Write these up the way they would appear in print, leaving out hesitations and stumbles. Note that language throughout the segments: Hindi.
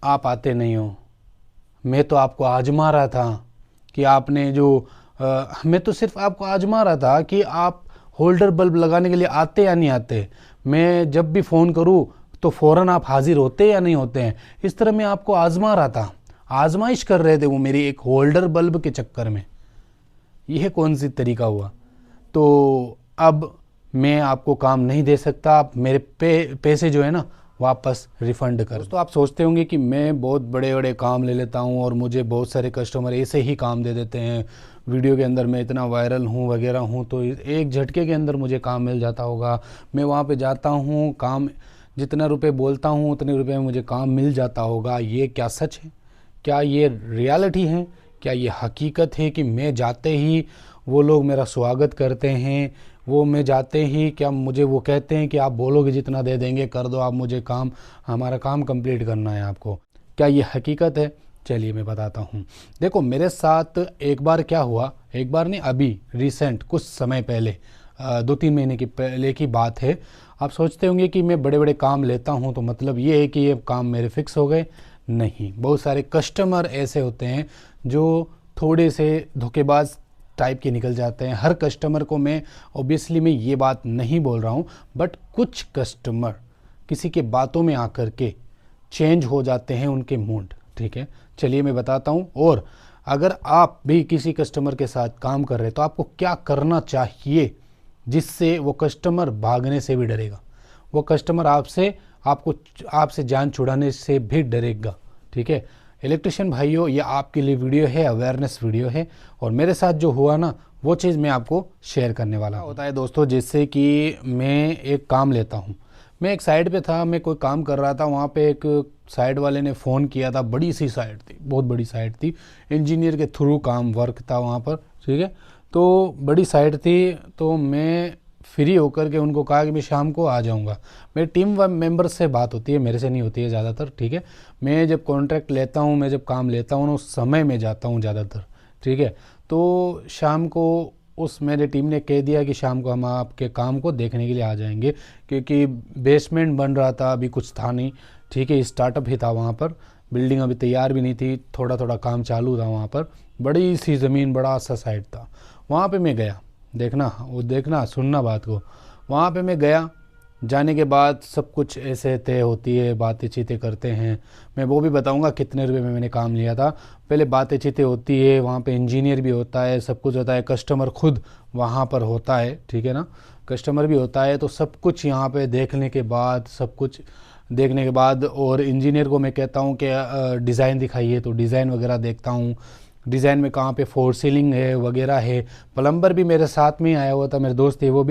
आप आते नहीं हो। मैं तो आपको आजमा रहा था कि आपने जो मैं तो सिर्फ आपको आजमा रहा था कि आप होल्डर बल्ब लगाने के लिए आते या नहीं आते। मैं जब भी फ़ोन करूं तो फ़ौरन आप हाजिर होते या नहीं होते हैं। इस तरह मैं आपको आजमा रहा था, आजमाइश कर रहे थे वो मेरी एक होल्डर बल्ब के चक्कर में। यह कौन सी तरीका हुआ। तो अब मैं आपको काम नहीं दे सकता। आप मेरे पैसे जो है ना वापस रिफ़ंड कर। दोस्तों, आप सोचते होंगे कि मैं बहुत बड़े बड़े काम ले लेता हूँ और मुझे बहुत सारे कस्टमर ऐसे ही काम दे देते हैं, वीडियो के अंदर मैं इतना वायरल हूँ वगैरह हूँ तो एक झटके के अंदर मुझे काम मिल जाता होगा। मैं वहाँ पे जाता हूँ, काम जितना रुपए बोलता हूँ उतने रुपए में मुझे काम मिल जाता होगा। ये क्या सच है? क्या ये रियलिटी है? क्या ये हकीकत है कि मैं जाते ही वो लोग मेरा स्वागत करते हैं? वो मैं जाते ही क्या मुझे वो कहते हैं कि आप बोलोगे जितना दे देंगे, कर दो आप मुझे काम, हमारा काम कंप्लीट करना है आपको। क्या ये हकीकत है? चलिए मैं बताता हूँ। देखो, मेरे साथ एक बार क्या हुआ, एक बार नहीं, अभी रिसेंट कुछ समय पहले 2-3 महीने की पहले की बात है। आप सोचते होंगे कि मैं बड़े बड़े काम लेता हूँ तो मतलब ये है कि ये काम मेरे फिक्स हो गए। नहीं, बहुत सारे कस्टमर ऐसे होते हैं जो थोड़े से धोखेबाज टाइप के निकल जाते हैं। हर कस्टमर को मैं ऑब्वियसली मैं ये बात नहीं बोल रहा हूँ, बट कुछ कस्टमर किसी के बातों में आकर के चेंज हो जाते हैं उनके मूड। ठीक है, चलिए मैं बताता हूँ। और अगर आप भी किसी कस्टमर के साथ काम कर रहे हैं तो आपको क्या करना चाहिए जिससे वो कस्टमर भागने से भी डरेगा, वो कस्टमर आपसे जान छुड़ाने से भी डरेगा। ठीक है इलेक्ट्रिशियन भाइयों, ये आपके लिए वीडियो है, अवेयरनेस वीडियो है। और मेरे साथ जो हुआ ना वो चीज़ मैं आपको शेयर करने वाला हूँ। होता है दोस्तों, जैसे कि मैं एक काम लेता हूँ, मैं एक साइड पे था, मैं कोई काम कर रहा था, वहाँ पे एक साइड वाले ने फ़ोन किया था। बड़ी सी साइड थी, बहुत बड़ी साइड थी, इंजीनियर के थ्रू काम वर्क था वहाँ पर। ठीक है, तो बड़ी साइड थी, तो मैं फ्री होकर के उनको कहा कि मैं शाम को आ जाऊंगा। मेरी टीम मेंबर से बात होती है, मेरे से नहीं होती है ज़्यादातर। ठीक है, मैं जब कॉन्ट्रैक्ट लेता हूँ, मैं जब काम लेता हूँ ना उस समय में जाता हूँ ज़्यादातर। ठीक है, तो शाम को उस मेरे टीम ने कह दिया कि शाम को हम आपके काम को देखने के लिए आ जाएंगे, क्योंकि बेसमेंट बन रहा था, अभी कुछ था नहीं। ठीक है, स्टार्टअप ही था वहाँ पर, बिल्डिंग अभी तैयार भी नहीं थी, थोड़ा थोड़ा काम चालू था वहाँ पर। बड़ी सी ज़मीन, बड़ा सा साइड था। वहाँ पे मैं गया, देखना सुनना बात को। वहाँ पे मैं गया, जाने के बाद सब कुछ ऐसे तय होती है, बातें चीतें करते हैं। मैं वो भी बताऊंगा कितने रुपए में मैंने काम लिया था। पहले बातें चीतें होती है, वहाँ पे इंजीनियर भी होता है, सब कुछ होता है, कस्टमर खुद वहाँ पर होता है। ठीक है ना, कस्टमर भी होता है। तो सब कुछ यहाँ पे देखने के बाद, सब कुछ देखने के बाद, और इंजीनियर को मैं कहता हूँ कि डिज़ाइन दिखाइए, तो डिज़ाइन वगैरह देखता हूँ, डिज़ाइन में कहाँ पे फोर सीलिंग है वगैरह है। प्लम्बर भी मेरे साथ में ही आया हुआ था, मेरे दोस्त थे, वो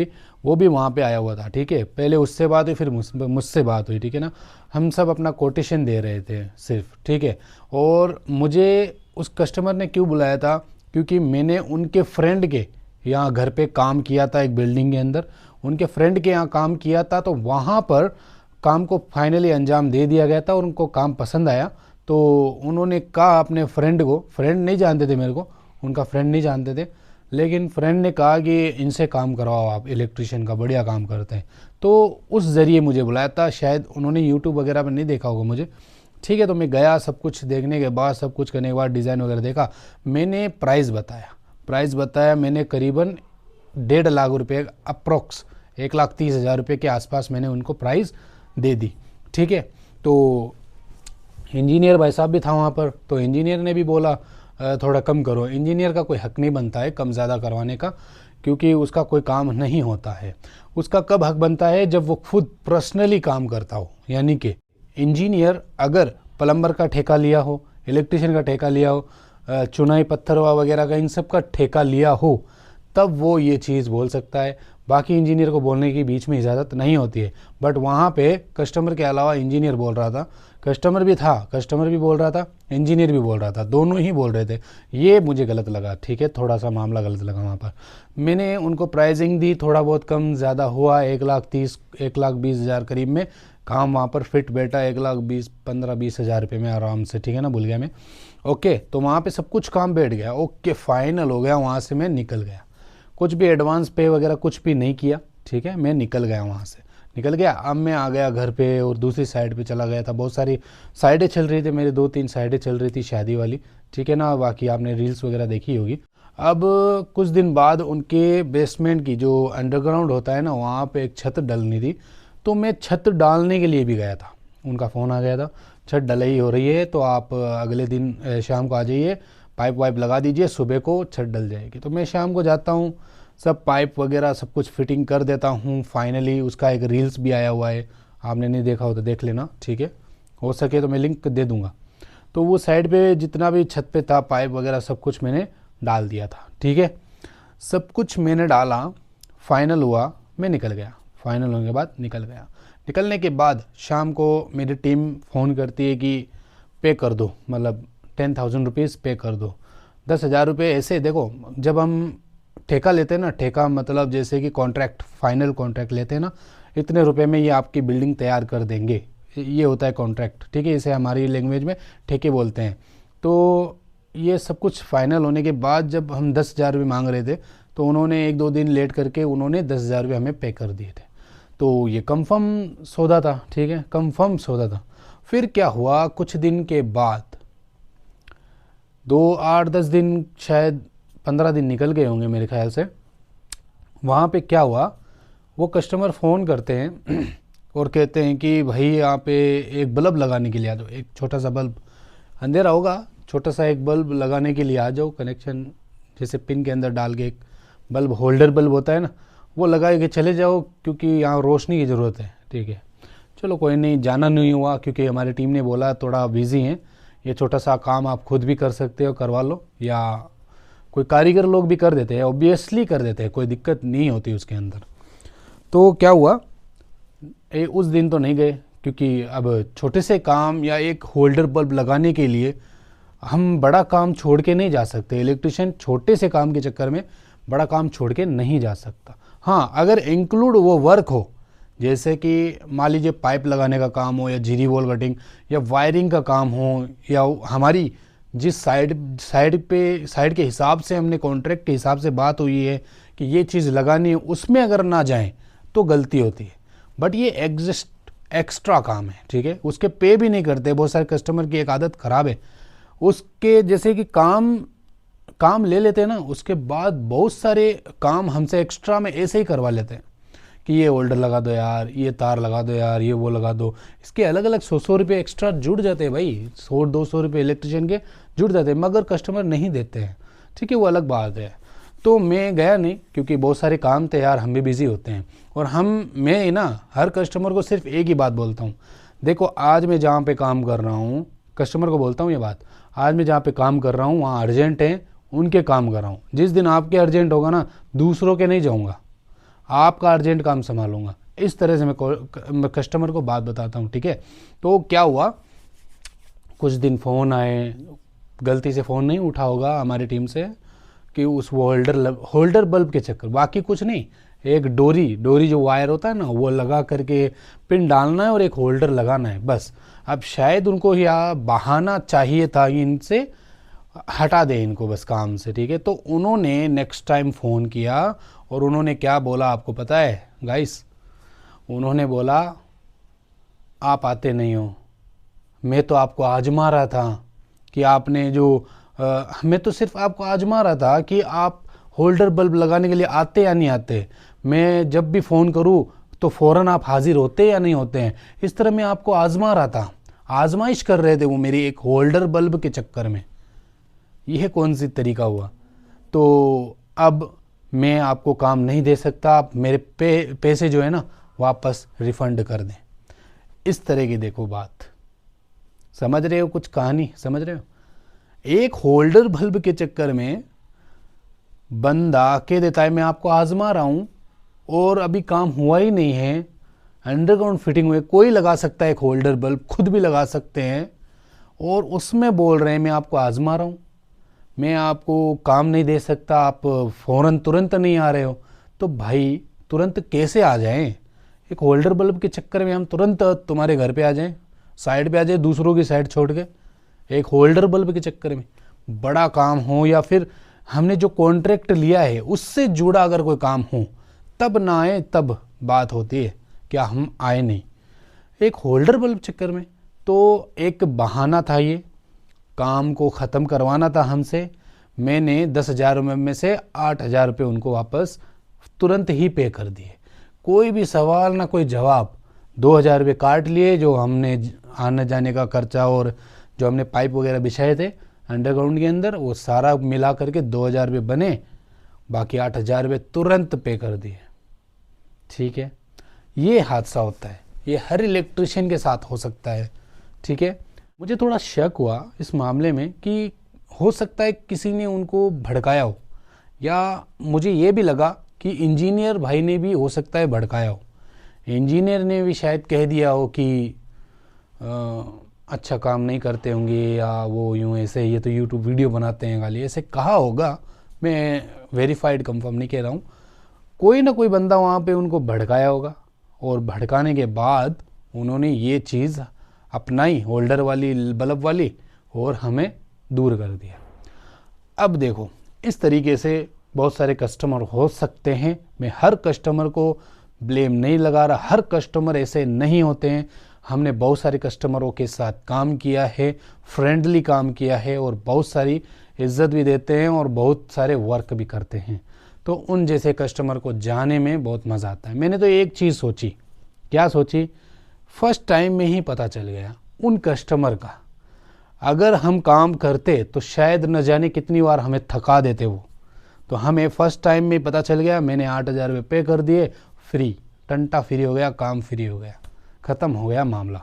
भी वहाँ पे आया हुआ था। ठीक है, पहले उससे बात हुई, फिर मुझसे बात हुई। ठीक है ना, हम सब अपना कोटेशन दे रहे थे सिर्फ। ठीक है, और मुझे उस कस्टमर ने क्यों बुलाया था, क्योंकि मैंने उनके फ्रेंड के यहाँ घर पे काम किया था, एक बिल्डिंग के अंदर उनके फ्रेंड के यहाँ काम किया था। तो वहाँ पर काम को फाइनली अंजाम दे दिया गया था और उनको काम पसंद आया। तो उन्होंने कहा अपने फ्रेंड को, फ्रेंड नहीं जानते थे मेरे को, उनका फ्रेंड नहीं जानते थे, लेकिन फ्रेंड ने कहा कि इनसे काम करवाओ आप, इलेक्ट्रिशियन का बढ़िया काम करते हैं। तो उस ज़रिए मुझे बुलाया था, शायद उन्होंने यूट्यूब वगैरह पर नहीं देखा होगा मुझे। ठीक है, तो मैं गया, सब कुछ देखने के बाद, सब कुछ करने के बाद डिज़ाइन वगैरह देखा, मैंने प्राइस बताया मैंने करीबन 1.5 लाख रुपये, अप्रोक्स 1,30,000 रुपये के आसपास मैंने उनको प्राइस दे दी। ठीक है, तो इंजीनियर भाई साहब भी था वहाँ पर, तो इंजीनियर ने भी बोला थोड़ा कम करो। इंजीनियर का कोई हक नहीं बनता है कम ज़्यादा करवाने का, क्योंकि उसका कोई काम नहीं होता है। उसका कब हक बनता है, जब वो खुद पर्सनली काम करता हो। यानी कि इंजीनियर अगर प्लम्बर का ठेका लिया हो, इलेक्ट्रिशियन का ठेका लिया हो, चुनाई पत्थर वगैरह का इन सब का ठेका लिया हो, तब वो ये चीज़ बोल सकता है। बाकी इंजीनियर को बोलने की बीच में इजाज़त नहीं होती है। बट वहाँ पे कस्टमर के अलावा इंजीनियर बोल रहा था, कस्टमर भी था, कस्टमर भी बोल रहा था, इंजीनियर भी बोल रहा था, दोनों ही बोल रहे थे। ये मुझे गलत लगा। ठीक है, थोड़ा सा मामला गलत लगा वहाँ पर। मैंने उनको प्राइसिंग दी, थोड़ा बहुत कम ज़्यादा हुआ, 1,20,000 करीब में काम वहाँ पर फिट बैठा, 1,15,000-20,000 रुपये में आराम से। ठीक है ना, भूल गया मैं। ओके, तो वहाँ पे सब कुछ काम बैठ गया, ओके फाइनल हो गया। वहाँ से मैं निकल गया, कुछ भी एडवांस पे वगैरह कुछ भी नहीं किया। ठीक है, मैं निकल गया वहाँ से। निकल गया। अब मैं आ गया घर पे और दूसरी साइड पे चला गया था। बहुत सारी साइडें चल रही थी, मेरे 2-3 साइडें चल रही थी शादी वाली, ठीक है ना। बाकी आपने रील्स वगैरह देखी होगी। अब कुछ दिन बाद उनके बेसमेंट की जो अंडरग्राउंड होता है ना, वहाँ पे एक छत डलनी थी। तो मैं छत डालने के लिए भी गया था। उनका फ़ोन आ गया था, छत डलाई हो रही है तो आप अगले दिन शाम को आ जाइए, पाइप वाइप लगा दीजिए, सुबह को छत डल जाएगी। तो मैं शाम को जाता हूँ, सब पाइप वगैरह सब कुछ फिटिंग कर देता हूँ। फाइनली उसका एक रील्स भी आया हुआ है, आपने नहीं देखा हो तो देख लेना, ठीक है। हो सके तो मैं लिंक दे दूँगा। तो वो साइड पे जितना भी छत पे था पाइप वगैरह सब कुछ मैंने डाल दिया था, ठीक है। सब कुछ मैंने डाला, फाइनल हुआ, मैं निकल गया। फाइनल होने के बाद निकल गया। निकलने के बाद शाम को मेरी टीम फ़ोन करती है कि पे कर दो, मतलब 10,000 रुपीज़ पे कर दो। 10,000 रुपये ऐसे देखो, जब हम ठेका लेते हैं ना, ठेका मतलब जैसे कि कॉन्ट्रैक्ट, फाइनल कॉन्ट्रैक्ट लेते हैं ना, इतने रुपए में ये आपकी बिल्डिंग तैयार कर देंगे, ये होता है कॉन्ट्रैक्ट, ठीक है। इसे हमारी लैंग्वेज में ठेके बोलते हैं। तो ये सब कुछ फाइनल होने के बाद जब हम 10,000 रुपये मांग रहे थे, तो उन्होंने 1-2 दिन लेट करके उन्होंने 10,000 रुपये हमें पे कर दिए थे। तो ये कंफर्म सौदा था, ठीक है, कंफर्म सौदा था। फिर क्या हुआ, कुछ दिन के बाद 2-8-10 दिन, शायद 15 दिन निकल गए होंगे मेरे ख्याल से। वहाँ पे क्या हुआ, वो कस्टमर फ़ोन करते हैं और कहते हैं कि भाई यहाँ पे एक बल्ब लगाने के लिए आ जाओ, एक छोटा सा बल्ब, अंधेरा होगा, छोटा सा एक बल्ब लगाने के लिए आ जाओ, कनेक्शन जैसे पिन के अंदर डाल के एक बल्ब, होल्डर बल्ब होता है ना, वो लगा के चले जाओ क्योंकि यहाँ रोशनी की ज़रूरत है, ठीक है। चलो कोई नहीं, जाना नहीं हुआ क्योंकि हमारी टीम ने बोला थोड़ा बिजी हैं, ये छोटा सा काम आप खुद भी कर सकते हो, करवा लो, या कोई कारीगर लोग भी कर देते हैं, ऑब्वियसली कर देते हैं, कोई दिक्कत नहीं होती उसके अंदर। तो क्या हुआ, उस दिन तो नहीं गए क्योंकि अब छोटे से काम या एक होल्डर बल्ब लगाने के लिए हम बड़ा काम छोड़ के नहीं जा सकते। इलेक्ट्रिशियन छोटे से काम के चक्कर में बड़ा काम छोड़ के नहीं जा सकता। हाँ, अगर इंक्लूड वो वर्क हो, जैसे कि मान लीजिए पाइप लगाने का काम हो, या जीरी वॉल कटिंग, या वायरिंग का काम हो, या हमारी जिस साइड के हिसाब से हमने कॉन्ट्रैक्ट के हिसाब से बात हुई है कि ये चीज़ लगानी है, उसमें अगर ना जाएं तो गलती होती है। बट ये एक्स्ट्रा काम है, ठीक है, उसके पे भी नहीं करते। बहुत सारे कस्टमर की एक आदत ख़राब है, उसके जैसे कि काम ले लेते हैं ना, उसके बाद बहुत सारे काम हमसे एक्स्ट्रा में ऐसे ही करवा लेते हैं कि ये होल्डर लगा दो यार, ये तार लगा दो यार, ये वो लगा दो। इसके अलग अलग 100 रुपये एक्स्ट्रा जुड़ जाते हैं भाई, 100-200 रुपये इलेक्ट्रिशियन के जुड़ जाते हैं, मगर कस्टमर नहीं देते हैं, ठीक है, वो अलग बात है। तो मैं गया नहीं क्योंकि बहुत सारे काम थे यार, हम भी बिजी होते हैं। और मैं ना हर कस्टमर को सिर्फ एक ही बात बोलता हूँ, देखो आज मैं जहाँ पे काम कर रहा हूँ, कस्टमर को बोलता हूँ ये बात, आज मैं जहाँ पे काम कर रहा हूँ वहाँ अर्जेंट है, उनके काम कर रहा हूँ। जिस दिन आपके अर्जेंट होगा ना, दूसरों के नहीं जाऊँगा, आपका अर्जेंट काम संभालूंगा। इस तरह से मैं कस्टमर को बात बताता हूँ, ठीक है। तो क्या हुआ, कुछ दिन फ़ोन आए, गलती से फ़ोन नहीं उठा होगा हमारी टीम से कि उस होल्डर बल्ब के चक्कर, बाकी कुछ नहीं, एक डोरी जो वायर होता है ना, वो लगा करके पिन डालना है और एक होल्डर लगाना है, बस। अब शायद उनको या बहाना चाहिए था कि इनसे हटा दे इनको बस काम से, ठीक है। तो उन्होंने नेक्स्ट टाइम फ़ोन किया और उन्होंने क्या बोला आपको पता है गाइस, उन्होंने बोला आप आते नहीं हो, मैं तो आपको आजमा रहा था कि आपने मैं तो सिर्फ आपको आजमा रहा था कि आप होल्डर बल्ब लगाने के लिए आते या नहीं आते। मैं जब भी फ़ोन करूं तो फ़ौरन आप हाजिर होते या नहीं होते हैं। इस तरह मैं आपको आजमा रहा था, आजमाइश कर रहे थे वो मेरी एक होल्डर बल्ब के चक्कर में। यह कौन सी तरीका हुआ। तो अब मैं आपको काम नहीं दे सकता, आप मेरे पैसे जो है ना वापस रिफ़ंड कर दें। इस तरह की देखो बात, समझ रहे हो, कुछ कहानी समझ रहे हो। एक होल्डर बल्ब के चक्कर में बंदा कह देता है मैं आपको आजमा रहा हूं, और अभी काम हुआ ही नहीं है, अंडरग्राउंड फिटिंग हुई, कोई लगा सकता है एक होल्डर बल्ब, खुद भी लगा सकते हैं, और उसमें बोल रहे हैं मैं आपको आजमा रहा हूं, मैं आपको काम नहीं दे सकता, आप फ़ौरन तुरंत नहीं आ रहे हो। तो भाई तुरंत कैसे आ जाएं, एक होल्डर बल्ब के चक्कर में हम तुरंत तुम्हारे घर पे आ जाएं, साइड पे आ जाए, दूसरों की साइड छोड़ के, एक होल्डर बल्ब के चक्कर में। बड़ा काम हो या फिर हमने जो कॉन्ट्रैक्ट लिया है उससे जुड़ा अगर कोई काम हो तब ना आए, तब बात होती है, क्या हम आए नहीं, एक होल्डर बल्ब चक्कर में। तो एक बहाना था, ये काम को ख़त्म करवाना था हमसे। मैंने 10,000 रुपये में से 8,000 रुपये उनको वापस तुरंत ही पे कर दिए। कोई भी सवाल ना कोई जवाब। 2,000 रुपये काट लिए, जो हमने आने जाने का खर्चा और जो हमने पाइप वगैरह बिछाए थे अंडरग्राउंड के अंदर, वो सारा मिला करके 2,000 रुपये बने। बाकी 8,000 रुपये तुरंत पे कर दिए। ठीक है, ये हादसा होता है, ये हर इलेक्ट्रिशियन के साथ हो सकता है। ठीक है, मुझे थोड़ा शक हुआ इस मामले में कि हो सकता है किसी ने उनको भड़काया हो, या मुझे ये भी लगा कि इंजीनियर भाई ने भी हो सकता है भड़काया हो। इंजीनियर ने भी शायद कह दिया हो कि अच्छा काम नहीं करते होंगे, या वो यूँ ऐसे, ये तो यूट्यूब वीडियो बनाते हैं खाली, ऐसे कहा होगा। मैं वेरीफाइड कंफर्म नहीं कह रहा हूँ। कोई ना कोई बंदा वहाँ पे उनको भड़काया होगा, और भड़काने के बाद उन्होंने ये चीज़ अपनाई, होल्डर वाली, बल्ब वाली, और हमें दूर कर दिया। अब देखो, इस तरीके से बहुत सारे कस्टमर हो सकते हैं। मैं हर कस्टमर को ब्लेम नहीं लगा रहा, हर कस्टमर ऐसे नहीं होते हैं। हमने बहुत सारे कस्टमरों के साथ काम किया है, फ्रेंडली काम किया है, और बहुत सारी इज्जत भी देते हैं, और बहुत सारे वर्क भी करते हैं। तो उन जैसे कस्टमर को जाने में बहुत मज़ा आता है। मैंने तो एक चीज़ सोची, क्या सोची, फर्स्ट टाइम में ही पता चल गया उन कस्टमर का। अगर हम काम करते तो शायद न जाने कितनी बार हमें थका देते वो। तो हमें फर्स्ट टाइम में पता चल गया, मैंने 8,000 रुपये पे कर दिए, फ्री, टंटा फ्री हो गया, काम फ्री हो गया, ख़त्म हो गया मामला।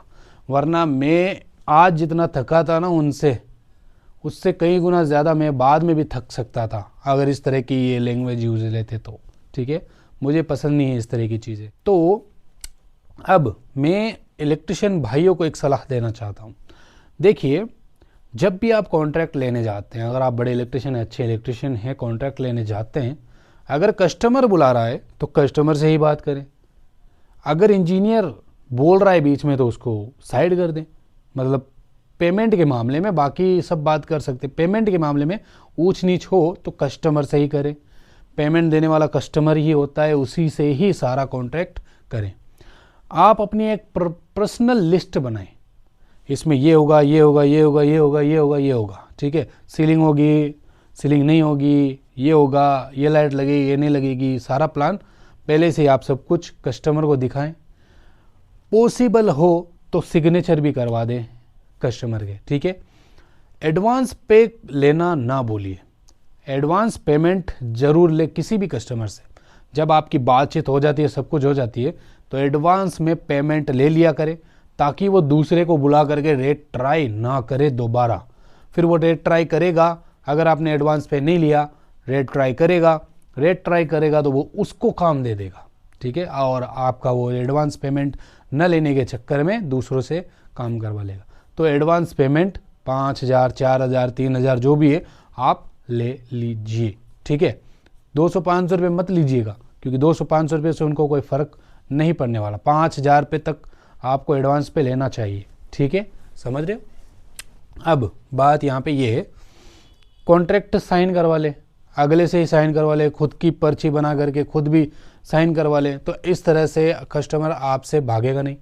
वरना मैं आज जितना थका था ना उनसे, उससे कई गुना ज़्यादा मैं बाद में भी थक सकता था अगर इस तरह की ये लैंग्वेज यूज लेते तो। ठीक है, मुझे पसंद नहीं है इस तरह की चीज़ें। तो अब मैं इलेक्ट्रिशियन भाइयों को एक सलाह देना चाहता हूँ। देखिए, जब भी आप कॉन्ट्रैक्ट लेने जाते हैं, अगर आप बड़े इलेक्ट्रिशियन, अच्छे इलेक्ट्रिशियन हैं, कॉन्ट्रैक्ट लेने जाते हैं, अगर कस्टमर बुला रहा है तो कस्टमर से ही बात करें। अगर इंजीनियर बोल रहा है बीच में तो उसको साइड कर दें। मतलब पेमेंट के मामले में बाकी सब बात कर सकते, पेमेंट के मामले में ऊंच नीच हो तो कस्टमर से ही करें। पेमेंट देने वाला कस्टमर ही होता है, उसी से ही सारा कॉन्ट्रैक्ट करें। आप अपनी एक पर्सनल लिस्ट बनाएं, इसमें ये होगा, ये होगा, ये होगा, ये होगा, ये होगा, ये होगा। ठीक है, सीलिंग होगी, सीलिंग नहीं होगी, ये होगा, ये लाइट लगेगी, ये नहीं लगेगी, सारा प्लान पहले से ही आप सब कुछ कस्टमर को दिखाएं। पॉसिबल हो तो सिग्नेचर भी करवा दें कस्टमर के। ठीक है, एडवांस पे लेना ना भूलिए, एडवांस पेमेंट जरूर ले किसी भी कस्टमर से। जब आपकी बातचीत हो जाती है, सब कुछ हो जाती है, तो एडवांस में पेमेंट ले लिया करें, ताकि वो दूसरे को बुला करके रेट ट्राई ना करे दोबारा। फिर वो रेट ट्राई करेगा, अगर आपने एडवांस पे नहीं लिया, रेट ट्राई करेगा, रेट ट्राई करेगा तो वो उसको काम दे देगा। ठीक है, और आपका वो एडवांस पेमेंट न लेने के चक्कर में दूसरों से काम करवा लेगा। तो एडवांस पेमेंट 5,000, 4,000, 3,000 जो भी है आप ले लीजिए। ठीक है, 200-500 रुपये मत लीजिएगा, क्योंकि 200-500 रुपये से उनको कोई फ़र्क नहीं पड़ने वाला। 5,000 रुपये तक आपको एडवांस पे लेना चाहिए। ठीक है, समझ रहे हो। अब बात यहाँ पे ये है, कॉन्ट्रैक्ट साइन करवा ले, अगले से ही साइन करवा ले, खुद की पर्ची बना करके खुद भी साइन करवा ले। तो इस तरह से कस्टमर आपसे भागेगा नहीं,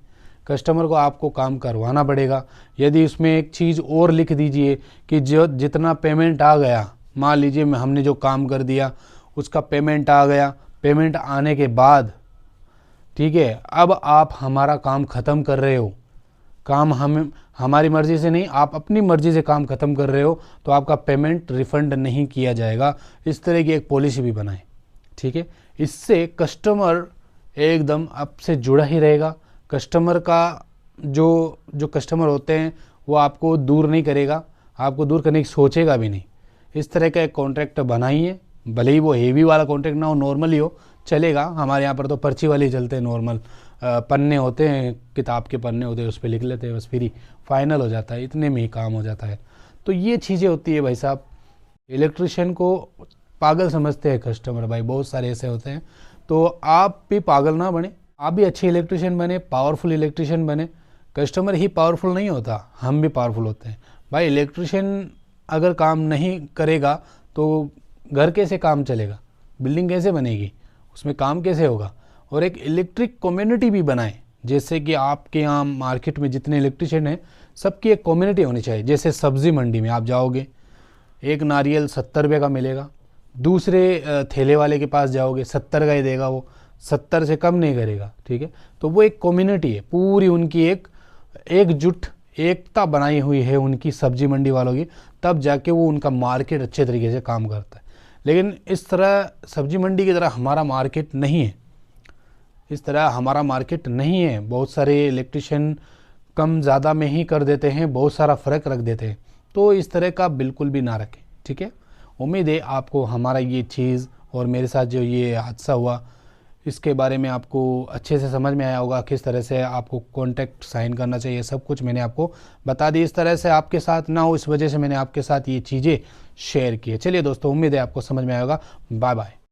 कस्टमर को आपको काम करवाना पड़ेगा। यदि उसमें एक चीज़ और लिख दीजिए कि जो जितना पेमेंट आ गया, मान लीजिए हमने जो काम कर दिया उसका पेमेंट आ गया, पेमेंट आने के बाद, ठीक है, अब आप हमारा काम ख़त्म कर रहे हो, काम हम हमारी मर्ज़ी से नहीं, आप अपनी मर्ज़ी से काम ख़त्म कर रहे हो, तो आपका पेमेंट रिफ़ंड नहीं किया जाएगा। इस तरह की एक पॉलिसी भी बनाएं। ठीक है, इससे कस्टमर एकदम आपसे जुड़ा ही रहेगा। कस्टमर का जो कस्टमर होते हैं वो आपको दूर नहीं करेगा, आपको दूर करने की सोचेगा भी नहीं। इस तरह का एक कॉन्ट्रैक्ट बनाइए, भले ही वो हेवी वाला कॉन्ट्रैक्ट ना हो, नॉर्मल ही हो, चलेगा। हमारे यहाँ पर तो पर्ची वाले ही चलते हैं, नॉर्मल पन्ने होते हैं, किताब के पन्ने होते हैं, उस पर लिख लेते हैं, बस फ्री फाइनल हो जाता है, इतने में ही काम हो जाता है। तो ये चीज़ें होती है भाई साहब। इलेक्ट्रिशियन को पागल समझते हैं कस्टमर भाई, बहुत सारे ऐसे होते हैं। तो आप भी पागल ना बने, आप भी अच्छे इलेक्ट्रिशियन बने, पावरफुल इलेक्ट्रिशियन बने। कस्टमर ही पावरफुल नहीं होता, हम भी पावरफुल होते हैं भाई। इलेक्ट्रिशियन अगर काम नहीं करेगा तो घर कैसे काम चलेगा, बिल्डिंग कैसे बनेगी, उसमें काम कैसे होगा। और एक इलेक्ट्रिक कम्युनिटी भी बनाएं। जैसे कि आपके यहाँ मार्केट में जितने इलेक्ट्रिशियन हैं सबकी एक कम्युनिटी होनी चाहिए। जैसे सब्ज़ी मंडी में आप जाओगे, एक नारियल 70 रुपये का मिलेगा, दूसरे ठेले वाले के पास जाओगे 70 का ही देगा, वो 70 से कम नहीं करेगा, ठीक है। तो वो एक कम्युनिटी है, पूरी उनकी एक एकजुट एकता बनाई हुई है उनकी सब्जी मंडी वालों की, तब जाके वो उनका मार्केट अच्छे तरीके से काम करता है। लेकिन इस तरह सब्जी मंडी की तरह हमारा मार्केट नहीं है, इस तरह हमारा मार्केट नहीं है। बहुत सारे इलेक्ट्रिशियन कम ज़्यादा में ही कर देते हैं, बहुत सारा फ़र्क रख देते हैं। तो इस तरह का बिल्कुल भी ना रखें, ठीक है। उम्मीद है आपको हमारा ये चीज़ और मेरे साथ जो ये हादसा हुआ इसके बारे में आपको अच्छे से समझ में आया होगा, किस तरह से आपको कॉन्ट्रैक्ट साइन करना चाहिए, सब कुछ मैंने आपको बता दी। इस तरह से आपके साथ ना हो, इस वजह से मैंने आपके साथ ये चीज़ें शेयर की है। चलिए दोस्तों, उम्मीद है आपको समझ में आएगा। Bye bye.